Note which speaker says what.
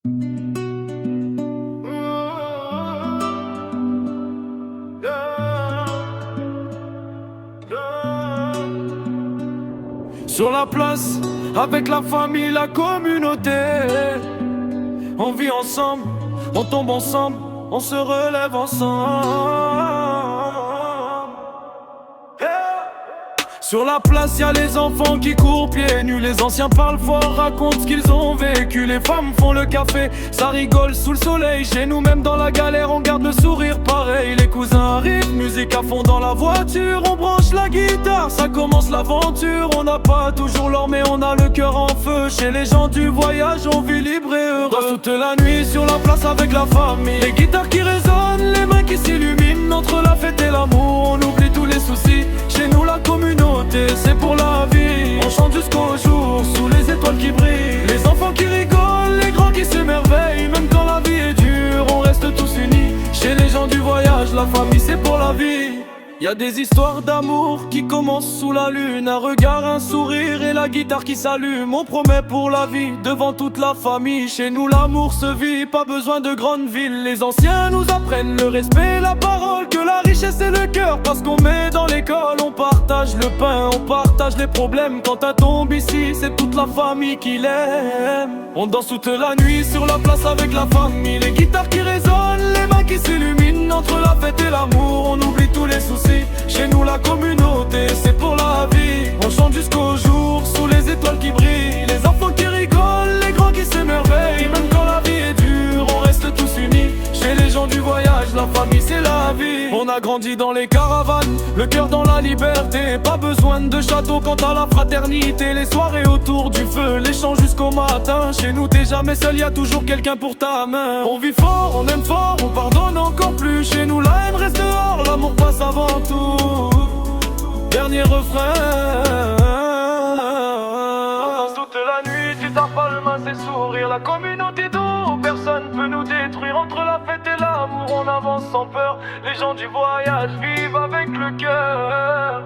Speaker 1: Sur la place, avec la famille, la communauté, on vit ensemble, on tombe ensemble, on se relève ensemble. Sur la place, y'a les enfants qui courent pieds nus. Les anciens parlent fort, racontent ce qu'ils ont vécu. Les femmes font le café, ça rigole sous le soleil. Chez nous, même dans la galère, on garde le sourire pareil. Les cousins arrivent, musique à fond dans la voiture. On branche la guitare, ça commence l'aventure. On n'a pas toujours l'or, mais on a le cœur en feu. Chez les gens du voyage, on vit libre et heureux. Dans toute la nuit, sur la place avec la famille. Les guitares qui résonnent, les mains qui s'illuminent. Entre la fête et l'amour, on oublie tous les soucis. Chez nous, la communauté, c'est pour la vie. On chante jusqu'au jour, sous les étoiles qui brillent. Les enfants qui rigolent, les grands qui s'émerveillent. Même quand la vie est dure, on reste tous unis. Chez les gens du voyage, la famille c'est pour la vie. Y'a des histoires d'amour qui commencent sous la lune. Un regard, un sourire et la guitare qui s'allume. On promet pour la vie, devant toute la famille. Chez nous l'amour se vit, pas besoin de grandes villes. Les anciens nous apprennent le respect, la parole. Que la richesse est le cœur, parce qu'on met dans l'école. On partage le pain, on partage les problèmes. Quand un tombe ici, c'est toute la famille qui l'aime. On danse toute la nuit sur la place avec la famille. Les guitares qui résonnent, les mains qui s'illuminent. Entre la fête et l'amour, on oublie tous les soucis. Chez nous la communauté, c'est pour la vie. On chante jusqu'au jour, sous les étoiles qui brillent. Les enfants qui rigolent, les grands qui s'émerveillent. Même quand la vie est dure, on reste tous unis. Chez les gens du voyage, la famille c'est la vie. On a grandi dans les caravanes, le cœur dans la liberté. Pas besoin de château quant à la fraternité. Les soirées autour du feu, les chants jusqu'au matin. Chez nous t'es jamais seul, y'a toujours quelqu'un pour ta main. On vit fort, on aime fort, on pardonne encore plus. Chez nous la haine reste dehors, l'amour passe avant tout. Dernier refrain. On danse toute la nuit, tu tapes pas le main, c'est sourire. La communauté d'eau, personne peut nous détruire. Entre la fête et l'amour, on avance sans peur. Les gens du voyage vivent avec le cœur.